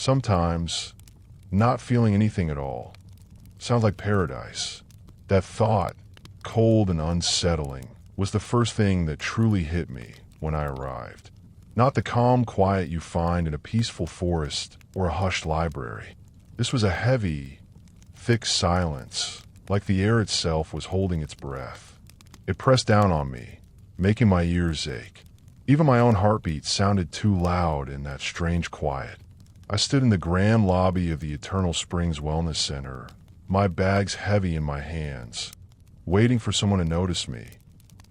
Sometimes, not feeling anything at all. Sounds like paradise. That thought, cold and unsettling, was the first thing that truly hit me when I arrived. Not the calm quiet you find in a peaceful forest or a hushed library. This was a heavy, thick silence, like the air itself was holding its breath. It pressed down on me, making my ears ache. Even my own heartbeat sounded too loud in that strange quiet. I stood in the grand lobby of the Eternal Springs Wellness Center, my bags heavy in my hands, waiting for someone to notice me,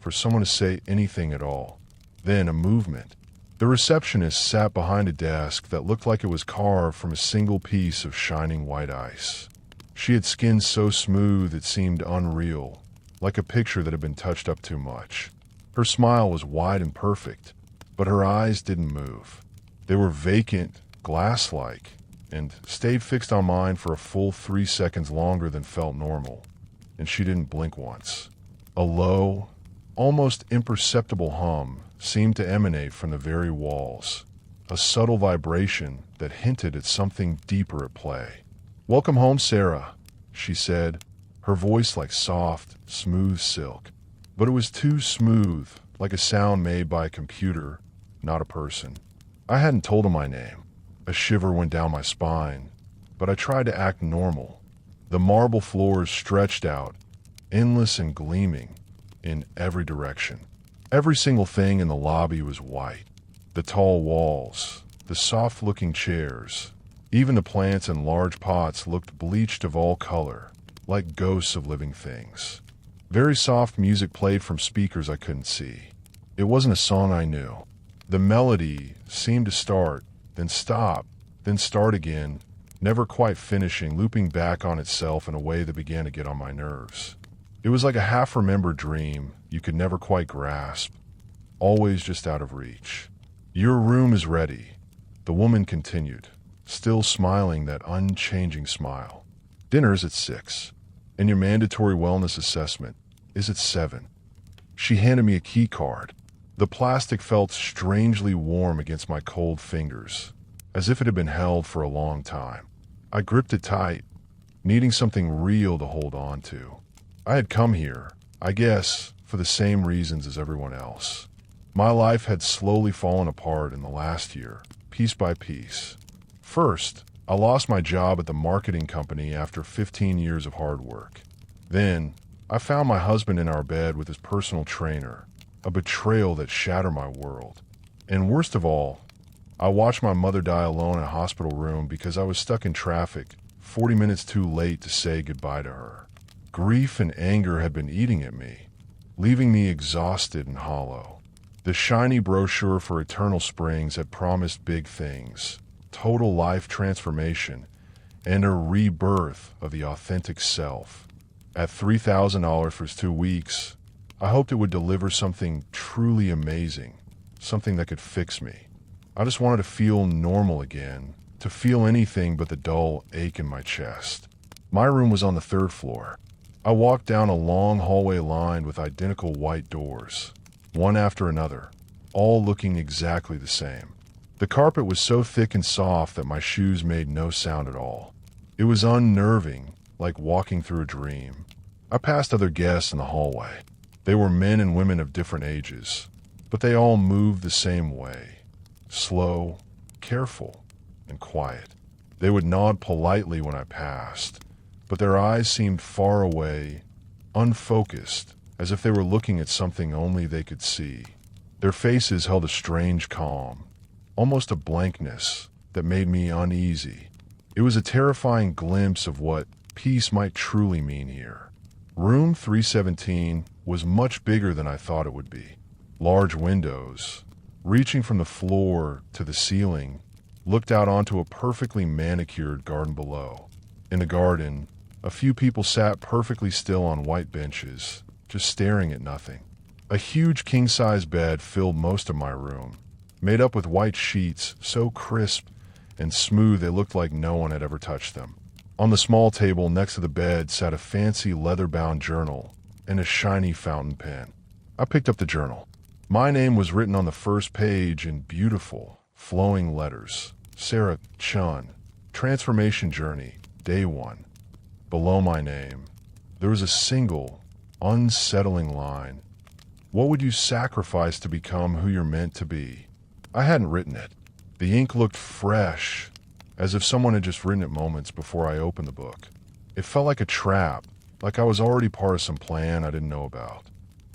for someone to say anything at all. Then a movement. The receptionist sat behind a desk that looked like it was carved from a single piece of shining white ice. She had skin so smooth it seemed unreal, like a picture that had been touched up too much. Her smile was wide and perfect, but her eyes didn't move. They were vacant, glass-like, and stayed fixed on mine for a full 3 seconds longer than felt normal, and she didn't blink once. A low, almost imperceptible hum seemed to emanate from the very walls, a subtle vibration that hinted at something deeper at play. "Welcome home, Sarah," she said, her voice like soft, smooth silk. But it was too smooth, like a sound made by a computer, not a person. I hadn't told him my name. A shiver went down my spine, but I tried to act normal. The marble floors stretched out, endless and gleaming, in every direction. Every single thing in the lobby was white. The tall walls, the soft-looking chairs, even the plants in large pots looked bleached of all color, like ghosts of living things. Very soft music played from speakers I couldn't see. It wasn't a song I knew. The melody seemed to start, then stop, then start again, never quite finishing, looping back on itself in a way that began to get on my nerves. It was like a half-remembered dream you could never quite grasp, always just out of reach. "Your room is ready," the woman continued, still smiling that unchanging smile. "Dinner's at 6, and your mandatory wellness assessment is at 7. She handed me a key card. The plastic felt strangely warm against my cold fingers, as if it had been held for a long time. I gripped it tight, needing something real to hold on to. I had come here, I guess, for the same reasons as everyone else. My life had slowly fallen apart in the last year, piece by piece. First, I lost my job at the marketing company after 15 years of hard work. Then, I found my husband in our bed with his personal trainer, a betrayal that shattered my world. And worst of all, I watched my mother die alone in a hospital room because I was stuck in traffic 40 minutes too late to say goodbye to her. Grief and anger had been eating at me, leaving me exhausted and hollow. The shiny brochure for Eternal Springs had promised big things, total life transformation, and a rebirth of the authentic self. At $3,000 for 2 weeks, I hoped it would deliver something truly amazing, something that could fix me. I just wanted to feel normal again, to feel anything but the dull ache in my chest. My room was on the 3rd floor. I walked down a long hallway lined with identical white doors, one after another, all looking exactly the same. The carpet was so thick and soft that my shoes made no sound at all. It was unnerving, like walking through a dream. I passed other guests in the hallway. They were men and women of different ages, but they all moved the same way. Slow, careful, and quiet. They would nod politely when I passed, but their eyes seemed far away, unfocused, as if they were looking at something only they could see. Their faces held a strange calm, almost a blankness that made me uneasy. It was a terrifying glimpse of what peace might truly mean here. Room 317 was much bigger than I thought it would be. Large windows, reaching from the floor to the ceiling, looked out onto a perfectly manicured garden below. In the garden, a few people sat perfectly still on white benches, just staring at nothing. A huge king-size bed filled most of my room, made up with white sheets so crisp and smooth they looked like no one had ever touched them. On the small table next to the bed sat a fancy leather-bound journal and a shiny fountain pen. I picked up the journal. My name was written on the first page in beautiful, flowing letters. Sarah Chun, Transformation Journey, Day 1. Below my name, there was a single, unsettling line. What would you sacrifice to become who you're meant to be? I hadn't written it. The ink looked fresh, as if someone had just written it moments before I opened the book. It felt like a trap, like I was already part of some plan I didn't know about.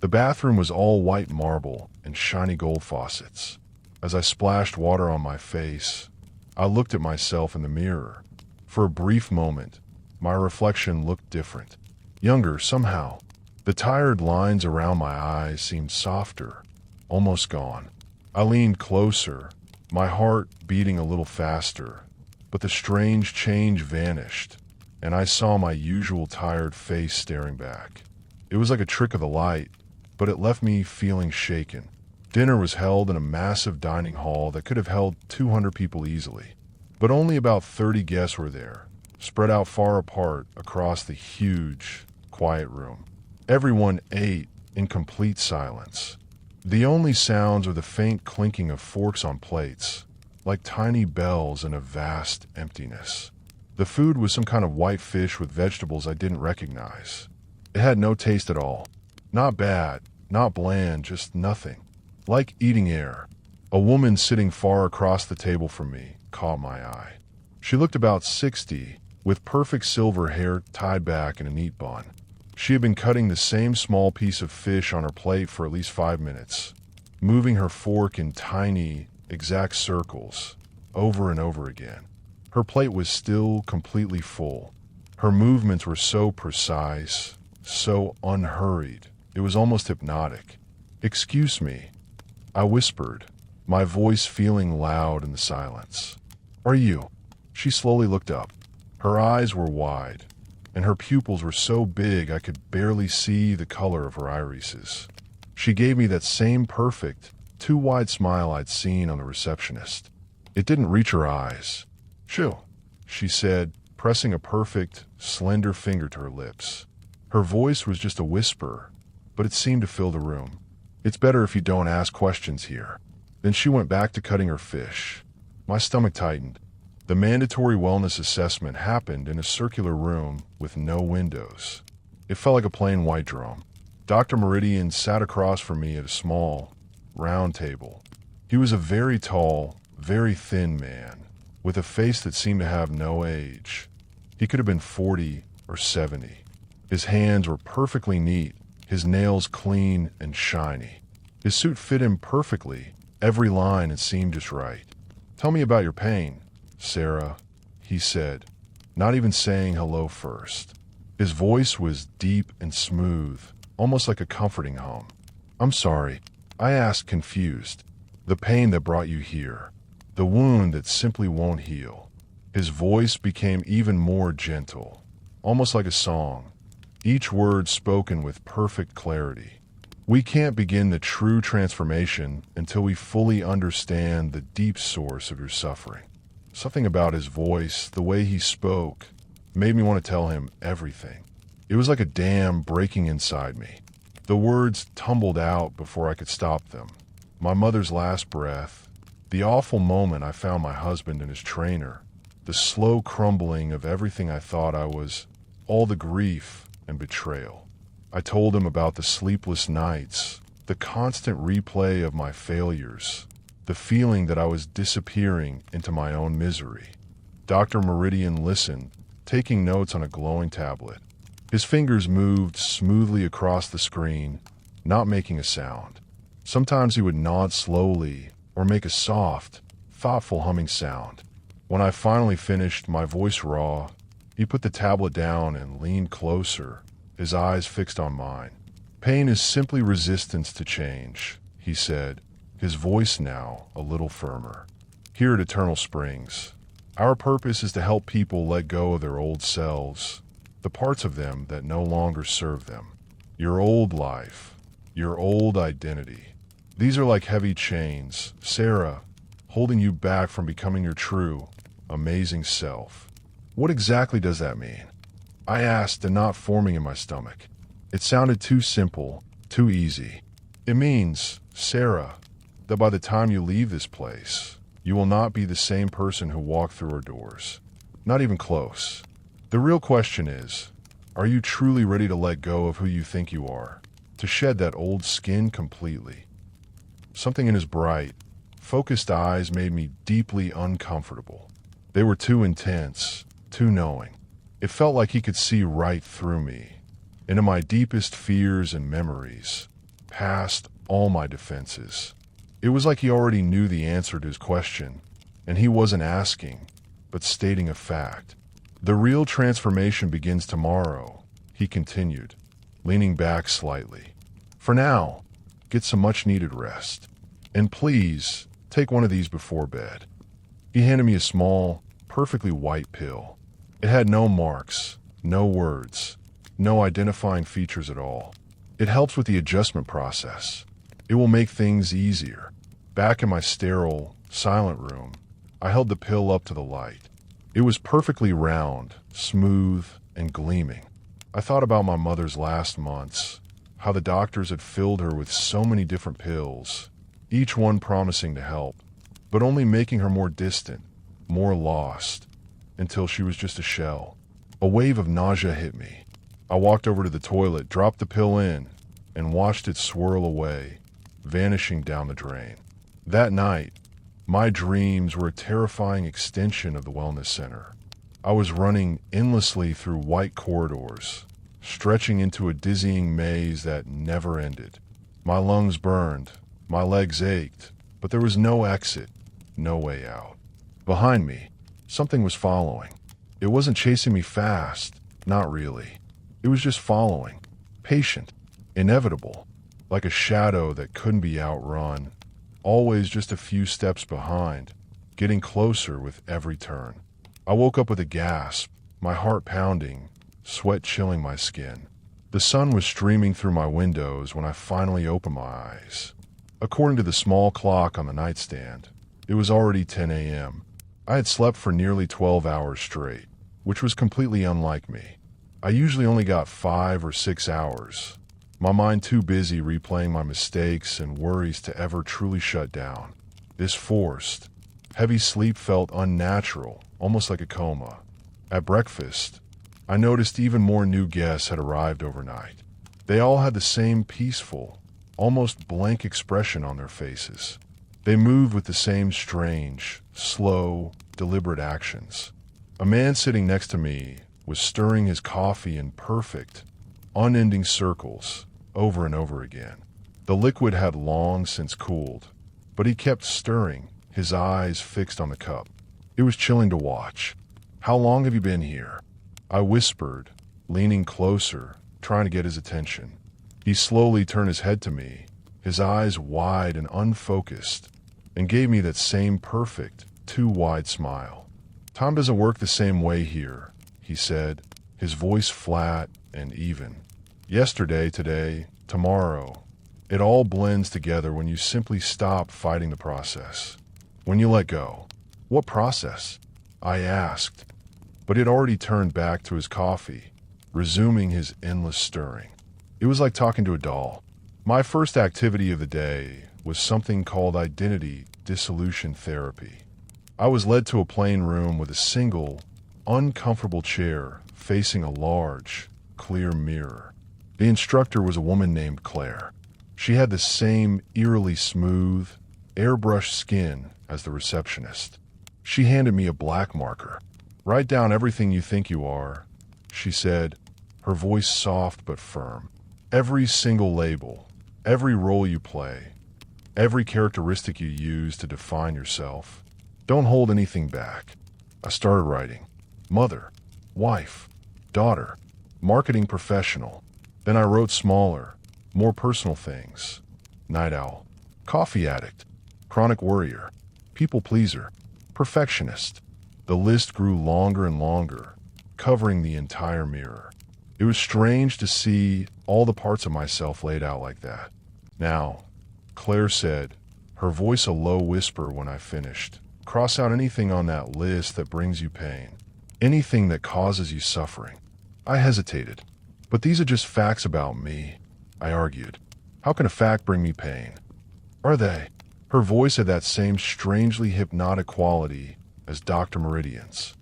The bathroom was all white marble and shiny gold faucets. As I splashed water on my face, I looked at myself in the mirror. For a brief moment, my reflection looked different. Younger, somehow. The tired lines around my eyes seemed softer, almost gone. I leaned closer, my heart beating a little faster, but the strange change vanished, and I saw my usual tired face staring back. It was like a trick of the light, but it left me feeling shaken. Dinner was held in a massive dining hall that could have held 200 people easily, but only about 30 guests were there, spread out far apart across the huge, quiet room. Everyone ate in complete silence. The only sounds were the faint clinking of forks on plates, like tiny bells in a vast emptiness. The food was some kind of white fish with vegetables I didn't recognize. It had no taste at all. Not bad, not bland, just nothing. Like eating air. A woman sitting far across the table from me caught my eye. She looked about 60, with perfect silver hair tied back in a neat bun. She had been cutting the same small piece of fish on her plate for at least 5 minutes, moving her fork in tiny, exact circles, over and over again. Her plate was still completely full. Her movements were so precise, so unhurried, it was almost hypnotic. "Excuse me," I whispered, my voice feeling loud in the silence. "Are you?" She slowly looked up. Her eyes were wide, and her pupils were so big I could barely see the color of her irises. She gave me that same perfect, too wide smile I'd seen on the receptionist. It didn't reach her eyes. "Shoo," she said, pressing a perfect, slender finger to her lips. Her voice was just a whisper, but it seemed to fill the room. "It's better if you don't ask questions here." Then she went back to cutting her fish. My stomach tightened. The mandatory wellness assessment happened in a circular room with no windows. It felt like a plain white drum. Dr. Meridian sat across from me at a small, round table. He was a very tall, very thin man, with a face that seemed to have no age. He could have been 40 or 70. His hands were perfectly neat, his nails clean and shiny. His suit fit him perfectly, every line it seemed just right. "Tell me about your pain, Sarah," he said, not even saying hello first. His voice was deep and smooth, almost like a comforting hum. "I'm sorry," I asked, confused. "The pain that brought you here. The wound that simply won't heal." His voice became even more gentle, almost like a song, each word spoken with perfect clarity. "We can't begin the true transformation until we fully understand the deep source of your suffering." Something about his voice, the way he spoke, made me want to tell him everything. It was like a dam breaking inside me. The words tumbled out before I could stop them. My mother's last breath, the awful moment I found my husband and his trainer, the slow crumbling of everything I thought I was, all the grief and betrayal. I told him about the sleepless nights, the constant replay of my failures, the feeling that I was disappearing into my own misery. Dr. Meridian listened, taking notes on a glowing tablet. His fingers moved smoothly across the screen, not making a sound. Sometimes he would nod slowly or make a soft, thoughtful humming sound. When I finally finished, my voice raw, he put the tablet down and leaned closer, his eyes fixed on mine. "Pain is simply resistance to change," he said, his voice now a little firmer. "Here at Eternal Springs, our purpose is to help people let go of their old selves, the parts of them that no longer serve them. Your old life, your old identity. These are like heavy chains, Sarah, holding you back from becoming your true, amazing self." "What exactly does that mean?" I asked, a knot forming in my stomach. It sounded too simple, too easy. "It means, Sarah, that by the time you leave this place, you will not be the same person who walked through our doors. Not even close. The real question is, are you truly ready to let go of who you think you are? To shed that old skin completely? Something in his bright, focused eyes made me deeply uncomfortable. They were too intense, too knowing. It felt like he could see right through me, into my deepest fears and memories, past all my defenses. It was like he already knew the answer to his question, and he wasn't asking, but stating a fact. The real transformation begins tomorrow, he continued, leaning back slightly. For now, get some much-needed rest. And please, take one of these before bed. He handed me a small, perfectly white pill. It had no marks, no words, no identifying features at all. It helps with the adjustment process. It will make things easier. Back in my sterile, silent room, I held the pill up to the light. It was perfectly round, smooth, and gleaming. I thought about my mother's last months, how the doctors had filled her with so many different pills, each one promising to help, but only making her more distant, more lost, until she was just a shell. A wave of nausea hit me. I walked over to the toilet, dropped the pill in, and watched it swirl away, vanishing down the drain. That night, my dreams were a terrifying extension of the wellness center. I was running endlessly through white corridors, stretching into a dizzying maze that never ended. My lungs burned, my legs ached, but there was no exit, no way out. Behind me, something was following. It wasn't chasing me fast, not really. It was just following, patient, inevitable, like a shadow that couldn't be outrun, always just a few steps behind, getting closer with every turn. I woke up with a gasp, my heart pounding, sweat chilling my skin. The sun was streaming through my windows when I finally opened my eyes. According to the small clock on the nightstand, it was already 10 a.m. I had slept for nearly 12 hours straight, which was completely unlike me. I usually only got 5 or 6 hours, my mind too busy replaying my mistakes and worries to ever truly shut down. This forced, heavy sleep felt unnatural, almost like a coma. At breakfast, I noticed even more new guests had arrived overnight. They all had the same peaceful, almost blank expression on their faces. They moved with the same strange, slow, deliberate actions. A man sitting next to me was stirring his coffee in perfect, unending circles over and over again. The liquid had long since cooled, but he kept stirring, his eyes fixed on the cup. It was chilling to watch. "How long have you been here?" I whispered, leaning closer, trying to get his attention. He slowly turned his head to me, his eyes wide and unfocused, and gave me that same perfect, too wide smile. "Time doesn't work the same way here," he said, his voice flat and even. "Yesterday, today, tomorrow, it all blends together when you simply stop fighting the process. When you let go." "What process?" I asked, but he had already turned back to his coffee, resuming his endless stirring. It was like talking to a doll. My first activity of the day was something called identity dissolution therapy. I was led to a plain room with a single, uncomfortable chair facing a large, clear mirror. The instructor was a woman named Claire. She had the same eerily smooth, airbrushed skin as the receptionist. She handed me a black marker. "Write down everything you think you are," she said, her voice soft but firm. "Every single label, every role you play, every characteristic you use to define yourself. Don't hold anything back." I started writing. Mother, wife, daughter, marketing professional. Then I wrote smaller, more personal things. Night owl, coffee addict, chronic worrier, people pleaser, perfectionist. The list grew longer and longer, covering the entire mirror. It was strange to see all the parts of myself laid out like that. "Now," Claire said, her voice a low whisper when I finished, "cross out anything on that list that brings you pain. Anything that causes you suffering." I hesitated. "But these are just facts about me," I argued. "How can a fact bring me pain?" "Are they?" Her voice had that same strangely hypnotic quality as Dr. Meridian's.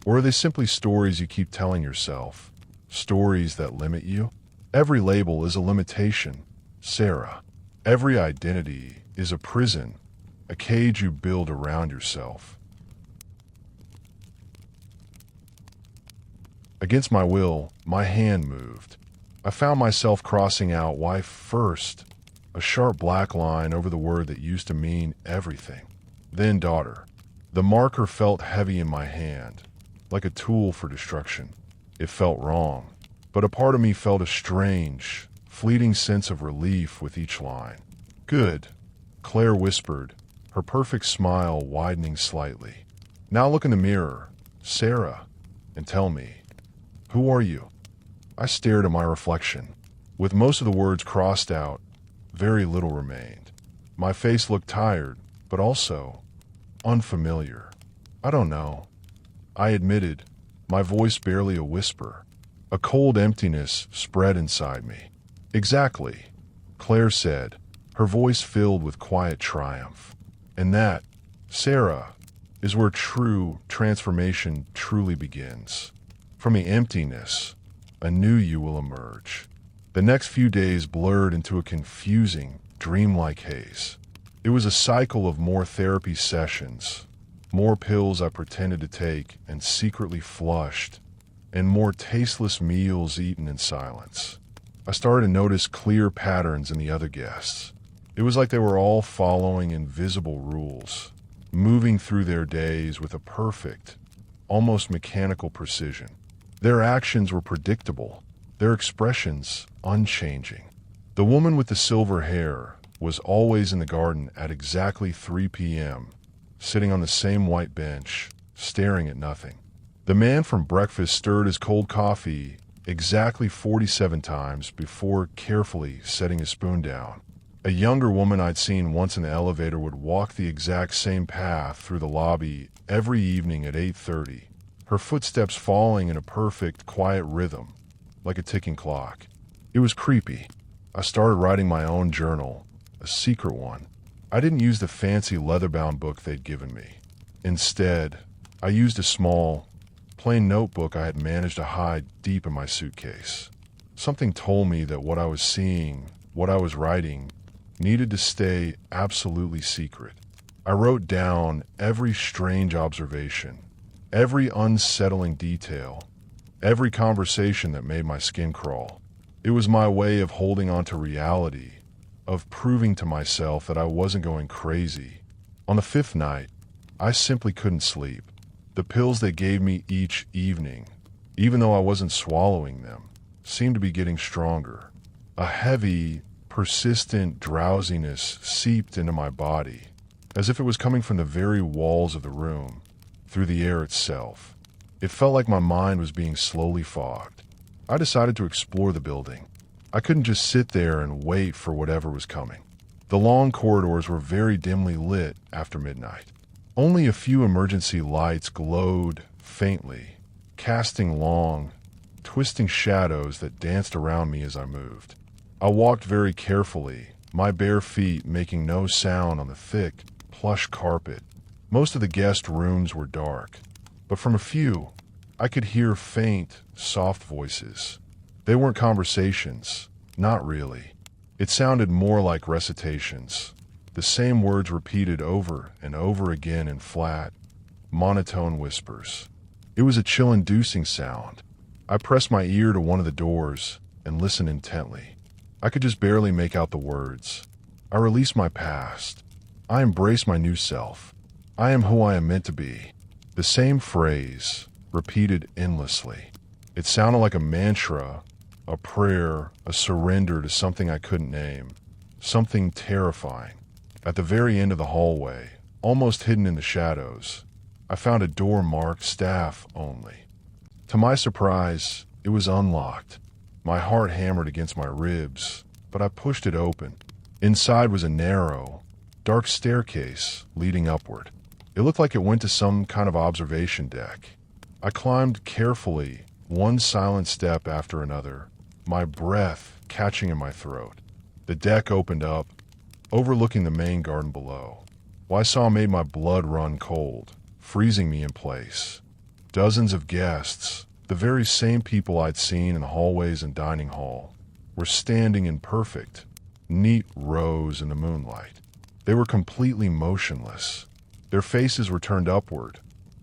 Or are they simply stories you keep telling yourself? Stories that limit you? Every label is a limitation, Sarah. Every identity is a prison, a cage you build around yourself. Against my will, my hand moved. I found myself crossing out wife first, a sharp black line over the word that used to mean everything. Then daughter. The marker felt heavy in my hand, like a tool for destruction. It felt wrong, but a part of me felt a strange, fleeting sense of relief with each line. Good, Claire whispered, her perfect smile widening slightly. Now look in the mirror, Sarah, and tell me, who are you? I stared at my reflection. With most of the words crossed out, very little remained. My face looked tired, but also unfamiliar. I don't know, I admitted, my voice barely a whisper. A cold emptiness spread inside me. Exactly, Claire said, her voice filled with quiet triumph. And that, Sarah, is where true transformation truly begins. From the emptiness, a new you will emerge. The next few days blurred into a confusing, dreamlike haze. It was a cycle of more therapy sessions, more pills I pretended to take and secretly flushed, and more tasteless meals eaten in silence. I started to notice clear patterns in the other guests. It was like they were all following invisible rules, moving through their days with a perfect, almost mechanical precision. Their actions were predictable, their expressions unchanging. The woman with the silver hair was always in the garden at exactly 3 p.m., sitting on the same white bench, staring at nothing. The man from breakfast stirred his cold coffee exactly 47 times before carefully setting his spoon down. A younger woman I'd seen once in the elevator would walk the exact same path through the lobby every evening at 8:30, her footsteps falling in a perfect, quiet rhythm, like a ticking clock. It was creepy. I started writing my own journal, a secret one. I didn't use the fancy leather-bound book they'd given me. Instead, I used a small, plain notebook I had managed to hide deep in my suitcase. Something told me that what I was seeing, what I was writing, needed to stay absolutely secret. I wrote down every strange observation, every unsettling detail, every conversation that made my skin crawl. It was my way of holding on to reality, of proving to myself that I wasn't going crazy. On the 5th night, I simply couldn't sleep. The pills they gave me each evening, even though I wasn't swallowing them, seemed to be getting stronger. A heavy, persistent drowsiness seeped into my body, as if it was coming from the very walls of the room, through the air itself. It felt like my mind was being slowly fogged. I decided to explore the building. I couldn't just sit there and wait for whatever was coming. The long corridors were very dimly lit after midnight. Only a few emergency lights glowed faintly, casting long, twisting shadows that danced around me as I moved. I walked very carefully, my bare feet making no sound on the thick, plush carpet. Most of the guest rooms were dark, but from a few, I could hear faint, soft voices. They weren't conversations, not really. It sounded more like recitations, the same words repeated over and over again in flat, monotone whispers. It was a chill-inducing sound. I pressed my ear to one of the doors and listened intently. I could just barely make out the words. I released my past. I embrace my new self. I am who I am meant to be. The same phrase, repeated endlessly. It sounded like a mantra, a prayer, a surrender to something I couldn't name, something terrifying. At the very end of the hallway, almost hidden in the shadows, I found a door marked staff only. To my surprise, it was unlocked. My heart hammered against my ribs, but I pushed it open. Inside was a narrow, dark staircase leading upward. It looked like it went to some kind of observation deck. I climbed carefully, one silent step after another, my breath catching in my throat. The deck opened up, overlooking the main garden below. What I saw made my blood run cold, freezing me in place. Dozens of guests, the very same people I'd seen in the hallways and dining hall, were standing in perfect, neat rows in the moonlight. They were completely motionless. Their faces were turned upward,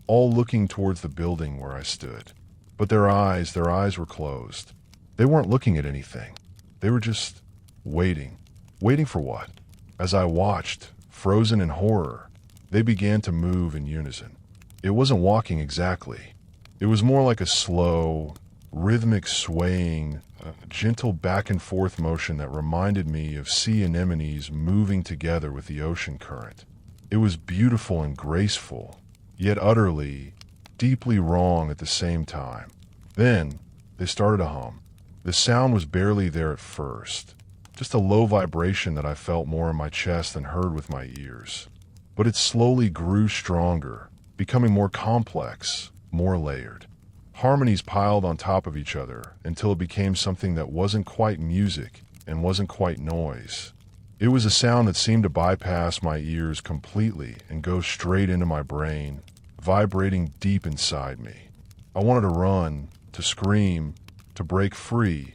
all looking towards the building where I stood. But their eyes were closed. They weren't looking at anything. They were just waiting. Waiting for what? As I watched, frozen in horror, they began to move in unison. It wasn't walking exactly. It was more like a slow, rhythmic swaying, gentle back and forth motion that reminded me of sea anemones moving together with the ocean current. It was beautiful and graceful, yet utterly, deeply wrong at the same time. Then, they started to hum. The sound was barely there at first, just a low vibration that I felt more in my chest than heard with my ears. But it slowly grew stronger, becoming more complex, more layered. Harmonies piled on top of each other until it became something that wasn't quite music and wasn't quite noise. It was a sound that seemed to bypass my ears completely and go straight into my brain, vibrating deep inside me. I wanted to run, to scream, to break free,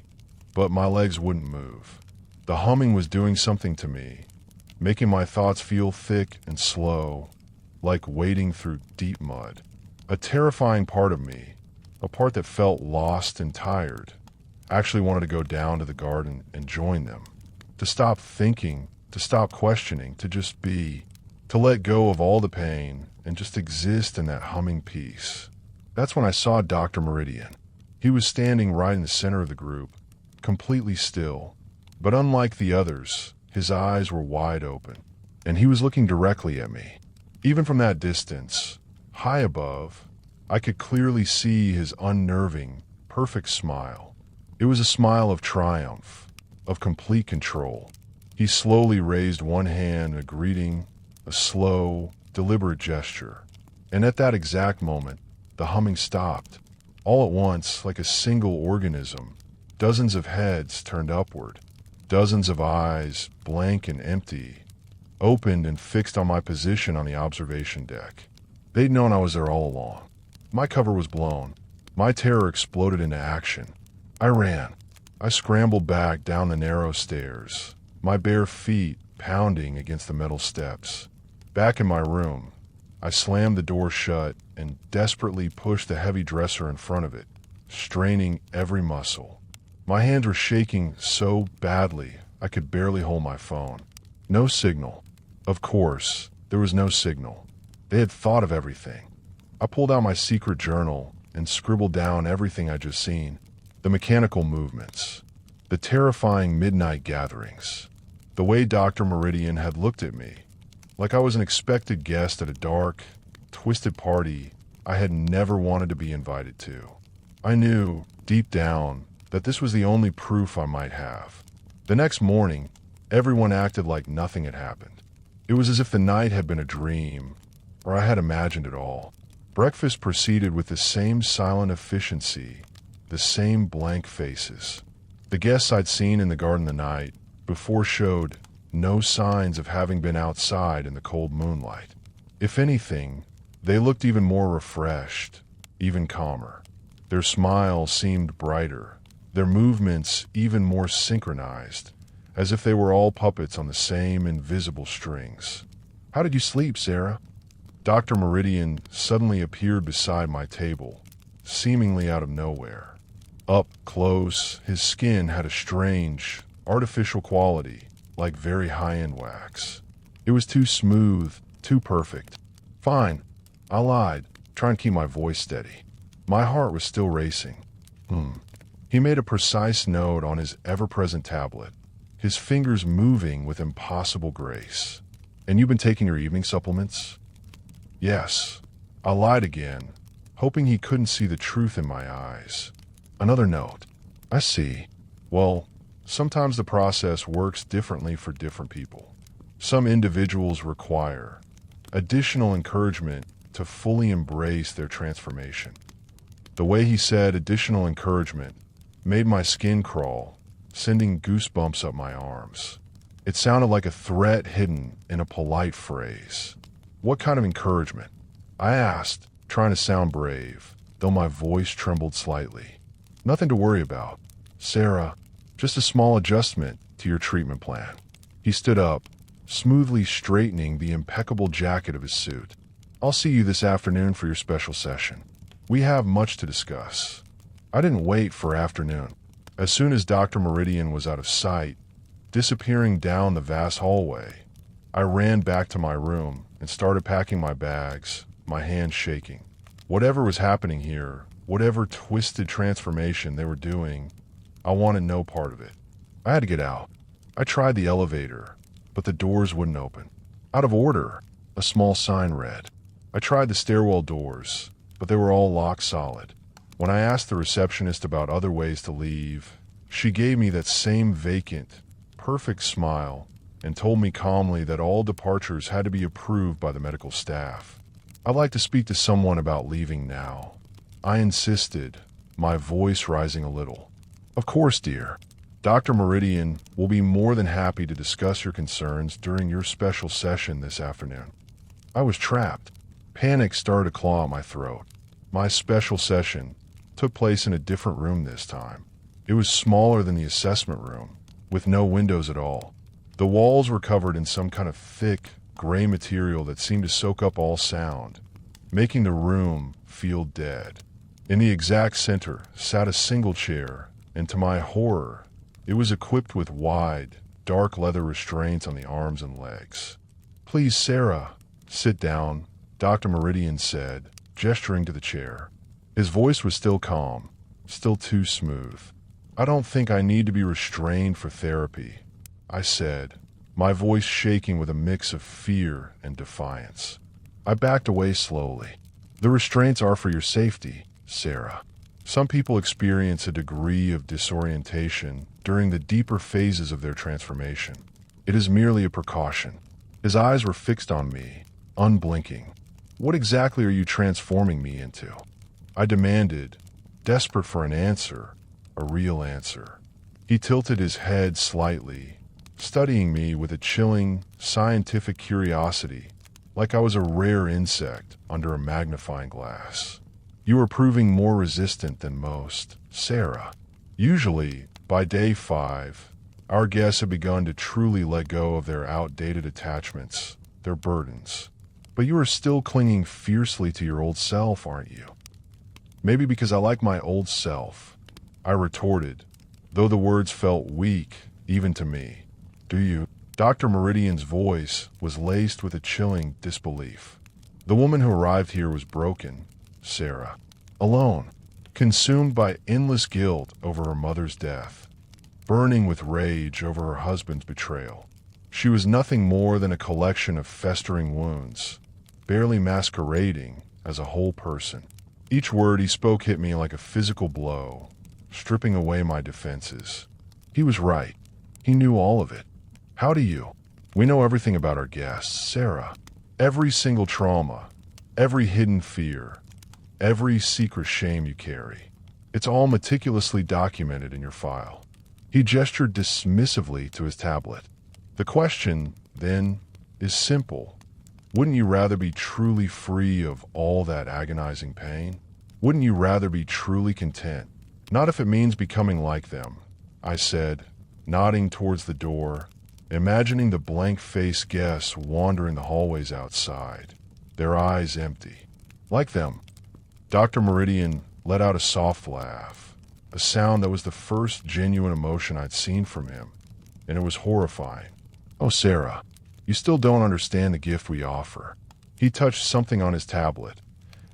but my legs wouldn't move. The humming was doing something to me, making my thoughts feel thick and slow, like wading through deep mud. A terrifying part of me, a part that felt lost and tired, actually wanted to go down to the garden and join them. To stop thinking, to stop questioning, to just be, to let go of all the pain and just exist in that humming peace. That's when I saw Dr. Meridian. He was standing right in the center of the group, completely still, but unlike the others, his eyes were wide open, and he was looking directly at me. Even from that distance, high above, I could clearly see his unnerving, perfect smile. It was a smile of triumph, of complete control. He slowly raised one hand, a greeting, a slow, deliberate gesture. And at that exact moment, the humming stopped. All at once, like a single organism, dozens of heads turned upward. Dozens of eyes, blank and empty, opened and fixed on my position on the observation deck. They'd known I was there all along. My cover was blown. My terror exploded into action. I ran. I scrambled back down the narrow stairs, my bare feet pounding against the metal steps. Back in my room, I slammed the door shut and desperately pushed the heavy dresser in front of it, straining every muscle. My hands were shaking so badly I could barely hold my phone. No signal. Of course, there was no signal. They had thought of everything. I pulled out my secret journal and scribbled down everything I'd just seen. The mechanical movements, the terrifying midnight gatherings, the way Dr. Meridian had looked at me, like I was an expected guest at a dark, twisted party I had never wanted to be invited to. I knew, deep down, that this was the only proof I might have. The next morning, everyone acted like nothing had happened. It was as if the night had been a dream, or I had imagined it all. Breakfast proceeded with the same silent efficiency, the same blank faces. The guests I'd seen in the garden the night before showed no signs of having been outside in the cold moonlight. If anything, they looked even more refreshed, even calmer. Their smiles seemed brighter, their movements even more synchronized, as if they were all puppets on the same invisible strings. "How did you sleep, Sarah?" Dr. Meridian suddenly appeared beside my table, seemingly out of nowhere. Up close, his skin had a strange, artificial quality, like very high-end wax. It was too smooth, too perfect. "Fine," I lied, trying to keep my voice steady. My heart was still racing. He made a precise note on his ever-present tablet, his fingers moving with impossible grace. "And you've been taking your evening supplements?" "Yes." I lied again, hoping he couldn't see the truth in my eyes. Another note. "I see. Well, sometimes the process works differently for different people. Some individuals require additional encouragement to fully embrace their transformation." The way he said additional encouragement made my skin crawl, sending goosebumps up my arms. It sounded like a threat hidden in a polite phrase. "What kind of encouragement?" I asked, trying to sound brave. though my voice trembled slightly. "Nothing to worry about, Sarah. Just a small adjustment to your treatment plan." He stood up, smoothly straightening the impeccable jacket of his suit. "I'll see you this afternoon for your special session. We have much to discuss." I didn't wait for afternoon. As soon as Dr. Meridian was out of sight, disappearing down the vast hallway, I ran back to my room and started packing my bags, my hands shaking. Whatever was happening here, whatever twisted transformation they were doing, I wanted no part of it. I had to get out. I tried the elevator, but the doors wouldn't open. "Out of order," a small sign read. I tried the stairwell doors, but they were all locked solid. When I asked the receptionist about other ways to leave, she gave me that same vacant, perfect smile and told me calmly that all departures had to be approved by the medical staff. "I'd like to speak to someone about leaving now," I insisted, my voice rising a little. "Of course, dear. Dr. Meridian will be more than happy to discuss your concerns during your special session this afternoon." I was trapped. Panic started to claw at my throat. My special session took place in a different room this time. It was smaller than the assessment room, with no windows at all. The walls were covered in some kind of thick, gray material that seemed to soak up all sound, making the room feel dead. In the exact center sat a single chair, and to my horror, it was equipped with wide, dark leather restraints on the arms and legs. "Please, Sarah, sit down," Dr. Meridian said, gesturing to the chair. His voice was still calm, still too smooth. "I don't think I need to be restrained for therapy," I said, my voice shaking with a mix of fear and defiance. I backed away slowly. "The restraints are for your safety, Sarah. Some people experience a degree of disorientation during the deeper phases of their transformation. It is merely a precaution." His eyes were fixed on me, unblinking. "What exactly are you transforming me into?" I demanded, desperate for an answer, a real answer. He tilted his head slightly, studying me with a chilling, scientific curiosity, like I was a rare insect under a magnifying glass. "You are proving more resistant than most, Sarah." Usually, by day 5, our guests have begun to truly let go of their outdated attachments, their burdens. "But you are still clinging fiercely to your old self, aren't you?" "Maybe because I like my old self," I retorted, though the words felt weak even to me. "Do you?" Dr. Meridian's voice was laced with a chilling disbelief. "The woman who arrived here was broken, Sarah. Alone, consumed by endless guilt over her mother's death, burning with rage over her husband's betrayal. She was nothing more than a collection of festering wounds, barely masquerading as a whole person." Each word he spoke hit me like a physical blow, stripping away my defenses. He was right. He knew all of it. "How do you?" "We know everything about our guests, Sarah. Every single trauma, every hidden fear, every secret shame you carry. It's all meticulously documented in your file." He gestured dismissively to his tablet. "The question, then, is simple. Wouldn't you rather be truly free of all that agonizing pain? Wouldn't you rather be truly content? Not if it means becoming like them," I said, nodding towards the door, imagining the blank-faced guests wandering the hallways outside, their eyes empty. "Like them." Dr. Meridian let out a soft laugh, a sound that was the first genuine emotion I'd seen from him, and it was horrifying. "Oh, Sarah, you still don't understand the gift we offer." He touched something on his tablet,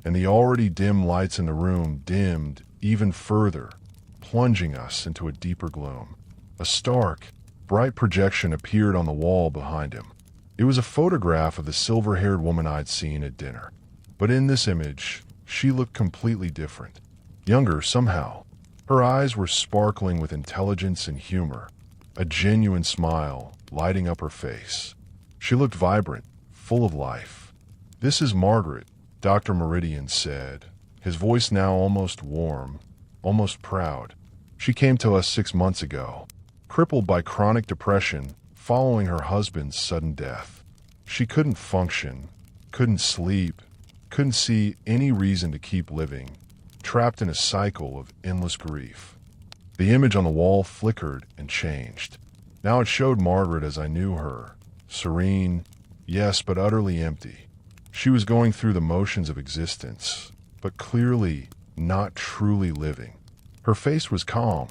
and the already dim lights in the room dimmed even further, plunging us into a deeper gloom. A stark, bright projection appeared on the wall behind him. It was a photograph of the silver-haired woman I'd seen at dinner. But in this image, she looked completely different. Younger somehow. Her eyes were sparkling with intelligence and humor, a genuine smile lighting up her face. She looked vibrant, full of life. "This is Margaret," Dr. Meridian said, his voice now almost warm, almost proud. "She came to us 6 months ago, crippled by chronic depression following her husband's sudden death. She couldn't function, couldn't sleep, couldn't see any reason to keep living, trapped in a cycle of endless grief. The image on the wall flickered and changed. Now it showed Margaret as I knew her, serene, yes, but utterly empty. She was going through the motions of existence, but clearly not truly living. Her face was calm,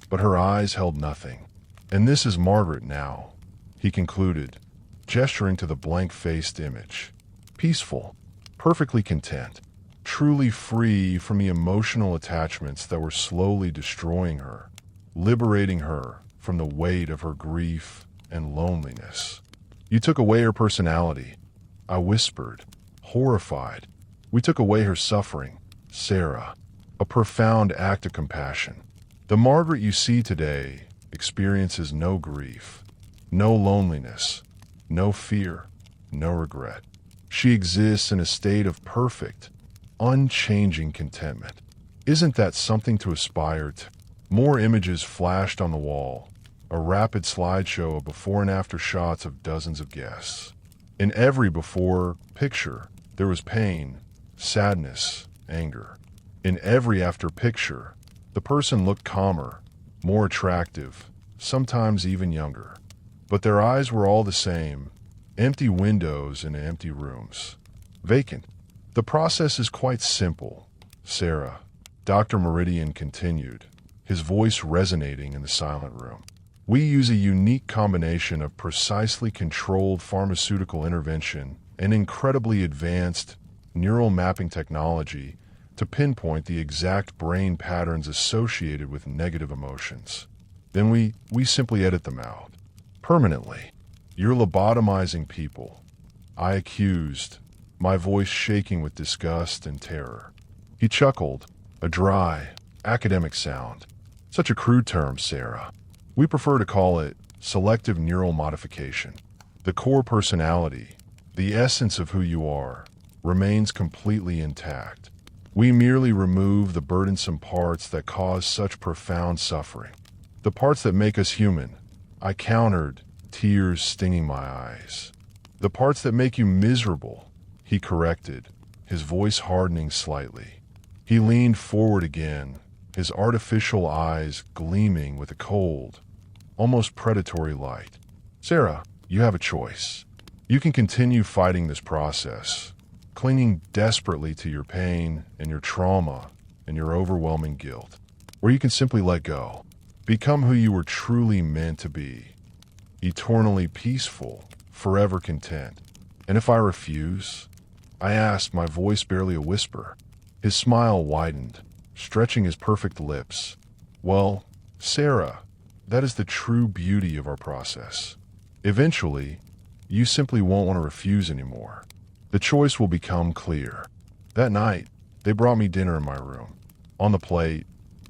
but her eyes held nothing. "And this is Margaret now," he concluded, gesturing to the blank-faced image. Peaceful, perfectly content, truly free from the emotional attachments that were slowly destroying her, liberating her from the weight of her grief and loneliness. "You took away her personality," I whispered, horrified. "We took away her suffering, Sarah." A profound act of compassion. The Margaret you see today experiences no grief, no loneliness, no fear, no regret. She exists in a state of perfect, unchanging contentment. Isn't that something to aspire to? More images flashed on the wall, a rapid slideshow of before and after shots of dozens of guests. In every before picture, there was pain, sadness, anger. In every after picture, the person looked calmer, more attractive, sometimes even younger. But their eyes were all the same, empty windows in empty rooms. Vacant. "The process is quite simple, Sarah," Dr. Meridian continued, his voice resonating in the silent room. "We use a unique combination of precisely controlled pharmaceutical intervention and incredibly advanced neural mapping technology to pinpoint the exact brain patterns associated with negative emotions. Then we simply edit them out. Permanently. You're lobotomizing people," I accused, my voice shaking with disgust and terror. He chuckled, a dry, academic sound. "Such a crude term, Sarah. We prefer to call it selective neural modification. The core personality, the essence of who you are, remains completely intact. We merely remove the burdensome parts that cause such profound suffering. The parts that make us human," I countered, tears stinging my eyes. "The parts that make you miserable," he corrected, his voice hardening slightly. He leaned forward again, his artificial eyes gleaming with a cold, almost predatory light. "Sarah, you have a choice. You can continue fighting this process, clinging desperately to your pain and your trauma and your overwhelming guilt. Or you can simply let go, become who you were truly meant to be, eternally peaceful, forever content." "And if I refuse?" I asked, my voice barely a whisper. His smile widened, stretching his perfect lips. "Well, Sarah, that is the true beauty of our process. Eventually, you simply won't want to refuse anymore. The choice will become clear." That night, they brought me dinner in my room. On the plate,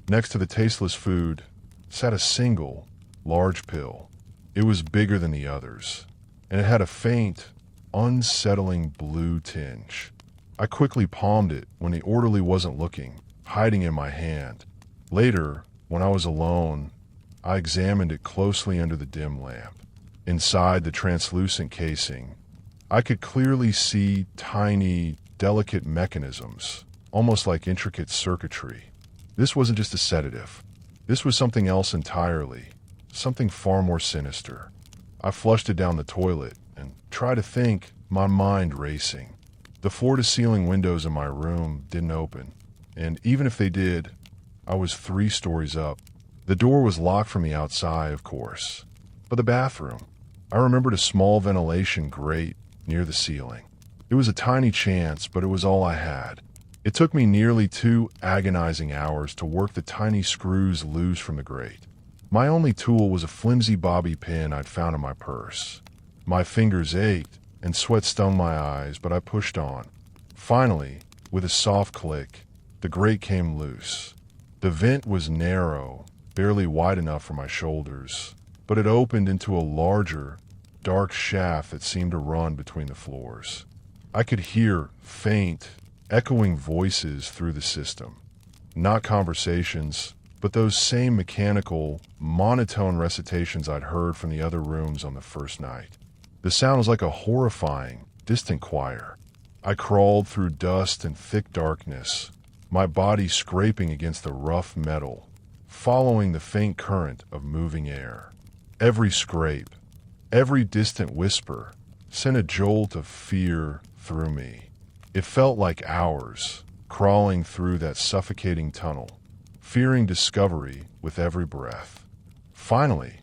next to the tasteless food, sat a single, large pill. It was bigger than the others, and it had a faint, unsettling blue tinge. I quickly palmed it when the orderly wasn't looking, hiding in my hand. Later, when I was alone, I examined it closely under the dim lamp. Inside the translucent casing, I could clearly see tiny, delicate mechanisms, almost like intricate circuitry. This wasn't just a sedative. This was something else entirely, something far more sinister. I flushed it down the toilet and tried to think, my mind racing. The floor-to-ceiling windows in my room didn't open, and even if they did, I was 3 stories up. The door was locked from the outside, of course. But the bathroom, I remembered a small ventilation grate near the ceiling. It was a tiny chance, but it was all I had. It took me nearly 2 agonizing hours to work the tiny screws loose from the grate. My only tool was a flimsy bobby pin I'd found in my purse. My fingers ached, and sweat stung my eyes, but I pushed on. Finally, with a soft click, the grate came loose. The vent was narrow, barely wide enough for my shoulders, but it opened into a larger, dark shaft that seemed to run between the floors. I could hear faint, echoing voices through the system. Not conversations, but those same mechanical, monotone recitations I'd heard from the other rooms on the first night. The sound was like a horrifying, distant choir. I crawled through dust and thick darkness, my body scraping against the rough metal, following the faint current of moving air. Every scrape, every distant whisper sent a jolt of fear through me. It felt like hours crawling through that suffocating tunnel, fearing discovery with every breath. Finally,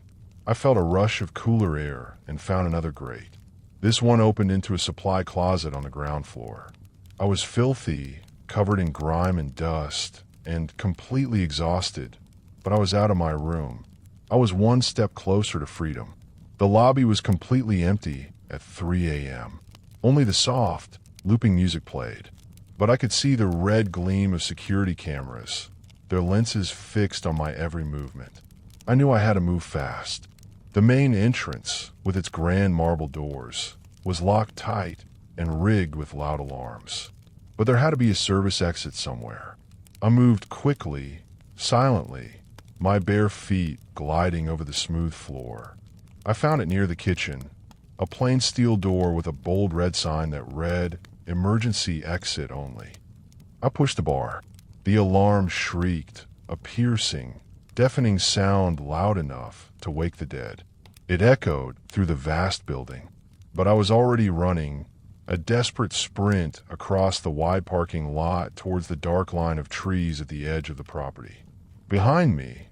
I felt a rush of cooler air and found another grate. This one opened into a supply closet on the ground floor. I was filthy, covered in grime and dust, and completely exhausted, but I was out of my room. I was one step closer to freedom. The lobby was completely empty at 3 a.m. Only the soft, looping music played, but I could see the red gleam of security cameras, their lenses fixed on my every movement. I knew I had to move fast. The main entrance, with its grand marble doors, was locked tight and rigged with loud alarms. But there had to be a service exit somewhere. I moved quickly, silently, my bare feet gliding over the smooth floor. I found it near the kitchen, a plain steel door with a bold red sign that read, "Emergency exit only." I pushed the bar. The alarm shrieked, a piercing, deafening sound loud enough to wake the dead. It echoed through the vast building, but I was already running, a desperate sprint across the wide parking lot towards the dark line of trees at the edge of the property. Behind me,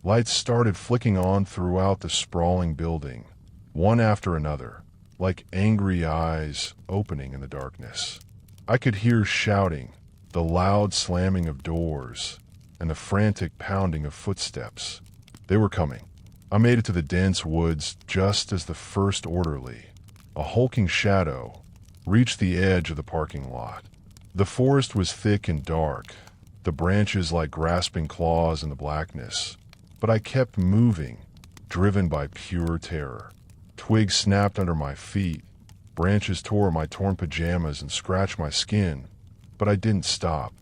lights started flicking on throughout the sprawling building, one after another, like angry eyes opening in the darkness. I could hear shouting, the loud slamming of doors, and the frantic pounding of footsteps. They were coming. I made it to the dense woods just as the first orderly, a hulking shadow, reached the edge of the parking lot. The forest was thick and dark, the branches like grasping claws in the blackness, but I kept moving, driven by pure terror. Twigs snapped under my feet, branches tore my torn pajamas and scratched my skin, but I didn't stop.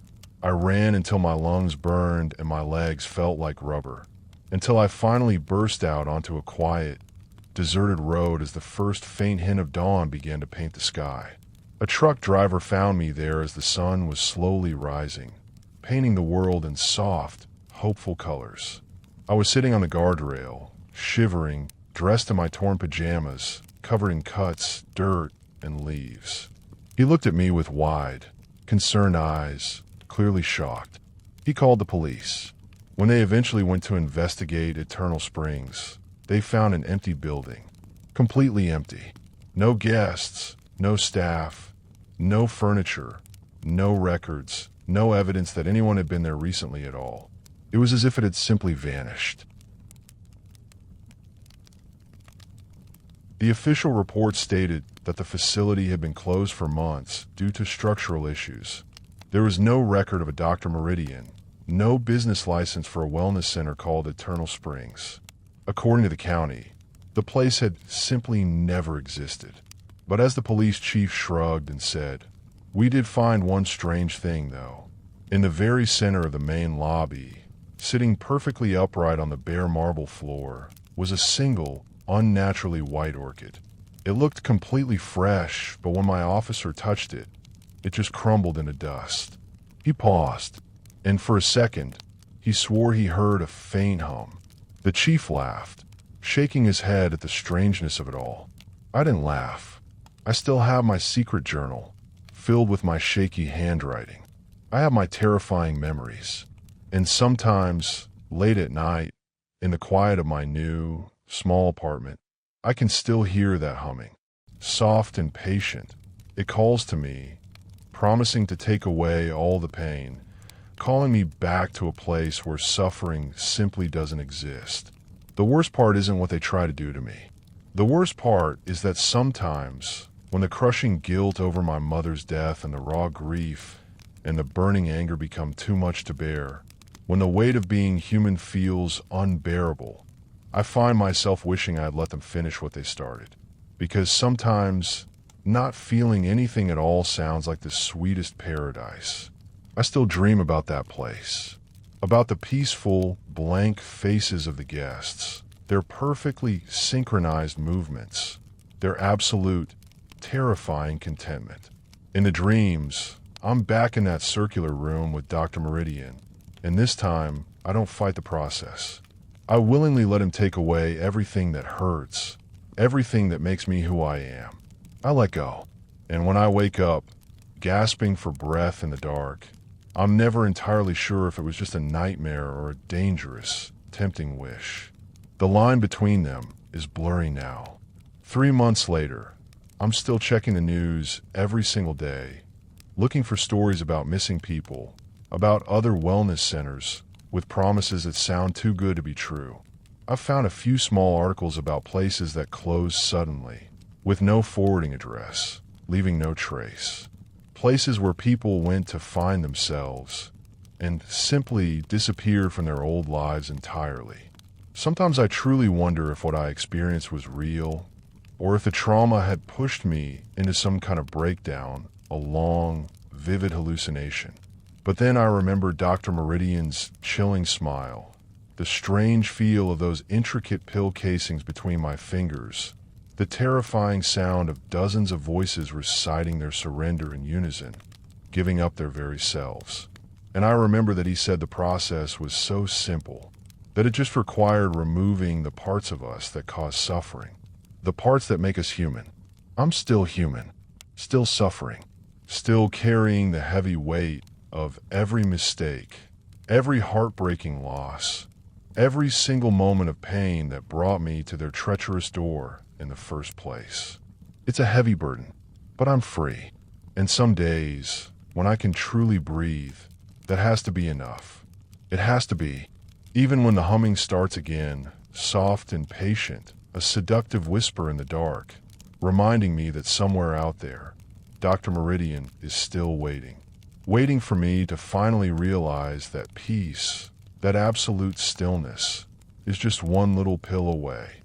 I ran until my lungs burned and my legs felt like rubber, until I finally burst out onto a quiet, deserted road as the first faint hint of dawn began to paint the sky. A truck driver found me there as the sun was slowly rising, painting the world in soft, hopeful colors. I was sitting on the guardrail, shivering, dressed in my torn pajamas, covered in cuts, dirt, and leaves. He looked at me with wide, concerned eyes, clearly shocked. He called the police. When they eventually went to investigate Eternal Springs, they found an empty building, completely empty. No guests, no staff, no furniture, no records, no evidence that anyone had been there recently at all. It was as if it had simply vanished. The official report stated that the facility had been closed for months due to structural issues. There was no record of a Dr. Meridian, no business license for a wellness center called Eternal Springs. According to the county, the place had simply never existed. But as the police chief shrugged and said, "We did find one strange thing, though. In the very center of the main lobby, sitting perfectly upright on the bare marble floor, was a single, unnaturally white orchid. It looked completely fresh, but when my officer touched it, it just crumbled into dust." He paused, and for a second, he swore he heard a faint hum. The chief laughed, shaking his head at the strangeness of it all. I didn't laugh. I still have my secret journal, filled with my shaky handwriting. I have my terrifying memories. And sometimes, late at night, in the quiet of my new, small apartment, I can still hear that humming. Soft and patient, it calls to me, promising to take away all the pain, calling me back to a place where suffering simply doesn't exist. The worst part isn't what they try to do to me. The worst part is that sometimes, when the crushing guilt over my mother's death and the raw grief and the burning anger become too much to bear, when the weight of being human feels unbearable, I find myself wishing I had let them finish what they started. Because sometimes, not feeling anything at all sounds like the sweetest paradise. I still dream about that place, about the peaceful, blank faces of the guests, their perfectly synchronized movements, their absolute, terrifying contentment. In the dreams, I'm back in that circular room with Dr. Meridian, and this time I don't fight the process. I willingly let him take away everything that hurts, everything that makes me who I am. I let go. And when I wake up, gasping for breath in the dark, I'm never entirely sure if it was just a nightmare or a dangerous, tempting wish. The line between them is blurry now. 3 months later, I'm still checking the news every single day, looking for stories about missing people, about other wellness centers with promises that sound too good to be true. I've found a few small articles about places that closed suddenly, with no forwarding address, leaving no trace. Places where people went to find themselves and simply disappeared from their old lives entirely. Sometimes I truly wonder if what I experienced was real, or if the trauma had pushed me into some kind of breakdown, a long, vivid hallucination. But then I remember Dr. Meridian's chilling smile, the strange feel of those intricate pill casings between my fingers, the terrifying sound of dozens of voices reciting their surrender in unison, giving up their very selves. And I remember that he said the process was so simple, that it just required removing the parts of us that cause suffering, the parts that make us human. I'm still human, still suffering, still carrying the heavy weight of every mistake, every heartbreaking loss, every single moment of pain that brought me to their treacherous door in the first place. It's a heavy burden, but I'm free. And some days, when I can truly breathe, that has to be enough. It has to be. Even when the humming starts again, soft and patient, a seductive whisper in the dark, reminding me that somewhere out there, Dr. Meridian is still waiting. Waiting for me to finally realize that peace, that absolute stillness, is just one little pill away.